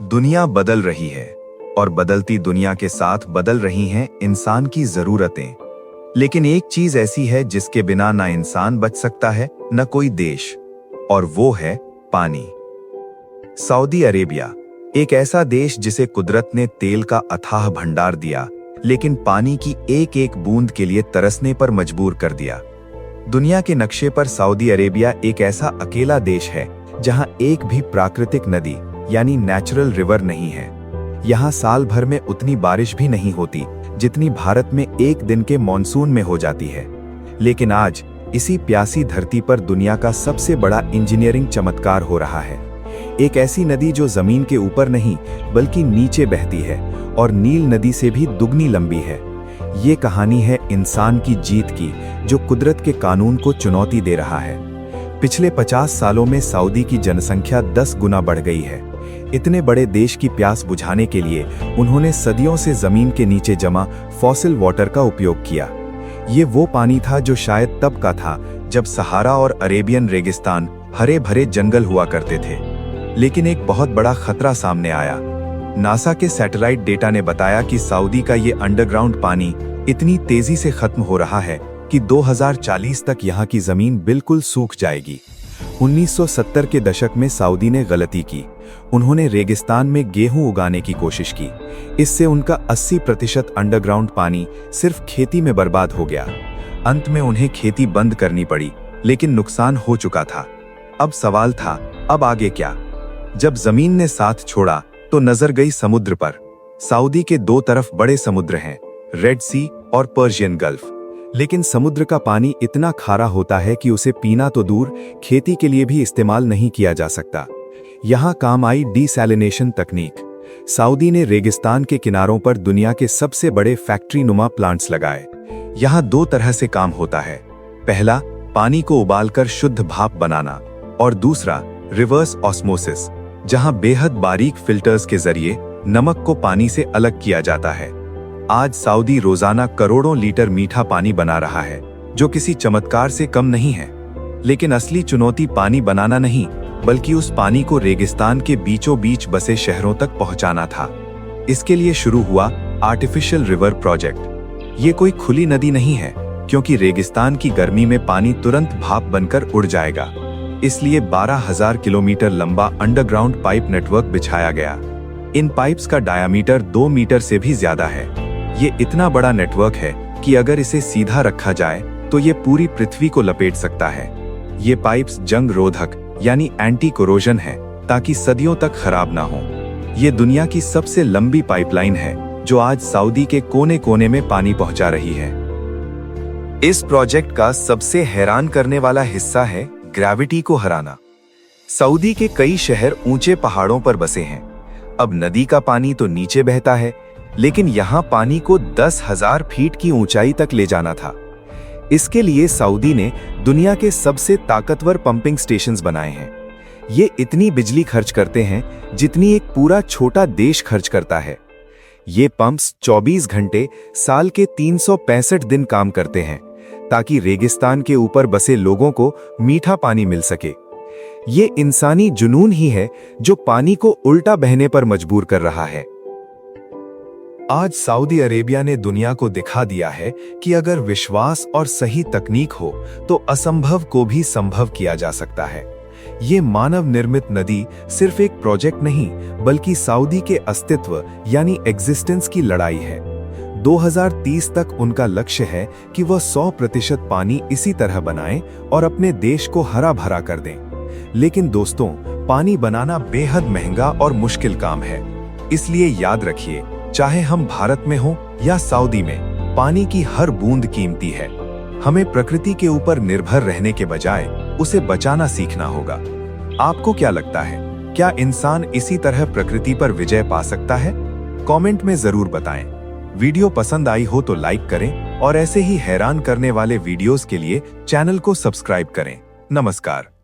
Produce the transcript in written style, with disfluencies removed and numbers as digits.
दुनिया बदल रही है और बदलती दुनिया के साथ बदल रही हैं इंसान की जरूरतें। लेकिन एक चीज ऐसी है जिसके बिना ना इंसान बच सकता है न कोई देश, और वो है पानी। सऊदी अरेबिया एक ऐसा देश जिसे कुदरत ने तेल का अथाह भंडार दिया, लेकिन पानी की एक एक बूंद के लिए तरसने पर मजबूर कर दिया। दुनिया के नक्शे पर सऊदी अरेबिया एक ऐसा अकेला देश है जहां एक भी प्राकृतिक नदी यानी नेचुरल रिवर नहीं है। यहाँ साल भर में उतनी बारिश भी नहीं होती जितनी भारत में एक दिन के मॉनसून में हो जाती है। लेकिन आज इसी प्यासी धरती पर दुनिया का सबसे बड़ा इंजीनियरिंग चमत्कार हो रहा है। एक ऐसी नदी जो जमीन के ऊपर नहीं बल्कि नीचे बहती है और नील नदी से भी दुगनी लंबी है। ये कहानी है इंसान की जीत की, जो कुदरत के कानून को चुनौती दे रहा है। पिछले 50 सालों में सऊदी की जनसंख्या 10 गुना बढ़ गई है। इतने बड़े देश की प्यास बुझाने के लिए उन्होंने सदियों से जमीन के नीचे जमा फॉसिल वाटर का उपयोग किया। ये वो पानी था जो शायद तब का था जब सहारा और अरेबियन रेगिस्तान हरे भरे जंगल हुआ करते थे। लेकिन एक बहुत बड़ा खतरा सामने आया। नासा के सैटेलाइट डेटा ने बताया कि सऊदी का ये अंडरग्राउंड पानी इतनी तेजी से खत्म हो रहा है कि 2040 तक यहाँ की जमीन बिल्कुल सूख जाएगी। 1970 के दशक में सऊदी ने गलती की। उन्होंने रेगिस्तान में गेहूं उगाने की कोशिश की। इससे उनका 80% अंडरग्राउंड पानी सिर्फ खेती में बर्बाद हो गया। अंत में उन्हें खेती बंद करनी पड़ी, लेकिन नुकसान हो चुका था। अब सवाल था, अब आगे क्या? जब जमीन ने साथ छोड़ा तो नजर गई समुद्र पर। सऊदी के दो तरफ बड़े समुद्र हैं, रेड सी और पर्शियन गल्फ। लेकिन समुद्र का पानी इतना खारा होता है कि उसे पीना तो दूर, खेती के लिए भी इस्तेमाल नहीं किया जा सकता। यहाँ काम आई डीसैलिनेशन तकनीक। सऊदी ने रेगिस्तान के किनारों पर दुनिया के सबसे बड़े फैक्ट्री नुमा प्लांट्स लगाए। यहाँ दो तरह से काम होता है। पहला, पानी को उबालकर शुद्ध भाप बनाना, और दूसरा रिवर्स ऑस्मोसिस, जहां बेहद बारीक फिल्टर्स के जरिए नमक को पानी से अलग किया जाता है। आज सऊदी रोजाना करोड़ों लीटर मीठा पानी बना रहा है, जो किसी चमत्कार से कम नहीं है। लेकिन असली चुनौती पानी बनाना नहीं, बल्कि उस पानी को रेगिस्तान के बीचों बीच बसे शहरों तक पहुंचाना था। इसके लिए शुरू हुआ आर्टिफिशियल रिवर प्रोजेक्ट। ये कोई खुली नदी नहीं है, क्योंकि रेगिस्तान की गर्मी में पानी तुरंत भाप बनकर उड़ जाएगा। इसलिए 12,000 किलोमीटर लंबा अंडरग्राउंड पाइप नेटवर्क बिछाया गया। इन पाइप्स का डायामीटर 2 मीटर से भी ज्यादा है। ये इतना बड़ा नेटवर्क है कि अगर इसे सीधा रखा जाए तो ये पूरी पृथ्वी को लपेट सकता है। ये पाइप्स जंग रोधक यानी एंटी कोरोजन है, ताकि सदियों तक खराब ना हो। ये दुनिया की सबसे लंबी पाइपलाइन है, जो आज सऊदी के कोने कोने में पानी पहुंचा रही है। इस प्रोजेक्ट का सबसे हैरान करने वाला हिस्सा है ग्रेविटी को हराना। सऊदी के कई शहर ऊंचे पहाड़ों पर बसे हैं। अब नदी का पानी तो नीचे बहता है, लेकिन यहाँ पानी को 10,000 फीट की ऊंचाई तक ले जाना था। इसके लिए सऊदी ने दुनिया के सबसे ताकतवर पंपिंग स्टेशंस बनाए हैं। ये इतनी बिजली खर्च करते हैं जितनी एक पूरा छोटा देश खर्च करता है। ये पंप्स 24 घंटे साल के 365 दिन काम करते हैं, ताकि रेगिस्तान के ऊपर बसे लोगों को मीठा पानी मिल सके। ये इंसानी जुनून ही है जो पानी को उल्टा बहने पर मजबूर कर रहा है। आज सऊदी अरेबिया ने दुनिया को दिखा दिया है कि अगर विश्वास और सही तकनीक हो तो असंभव को भी संभव किया जा सकता है। ये मानव निर्मित नदी सिर्फ एक प्रोजेक्ट नहीं, बल्कि सऊदी के अस्तित्व यानी एग्जिस्टेंस की लड़ाई है। 2030 तक उनका लक्ष्य है कि वह 100% पानी इसी तरह बनाएं और अपने देश को हरा भरा कर दें। लेकिन दोस्तों, पानी बनाना बेहद महंगा और मुश्किल काम है। इसलिए याद रखिए, चाहे हम भारत में हो या सऊदी में, पानी की हर बूंद कीमती है। हमें प्रकृति के ऊपर निर्भर रहने के बजाय उसे बचाना सीखना होगा। आपको क्या लगता है, क्या इंसान इसी तरह प्रकृति पर विजय पा सकता है? कमेंट में जरूर बताएं। वीडियो पसंद आई हो तो लाइक करें और ऐसे ही हैरान करने वाले वीडियोस के लिए चैनल को सब्सक्राइब करें। नमस्कार।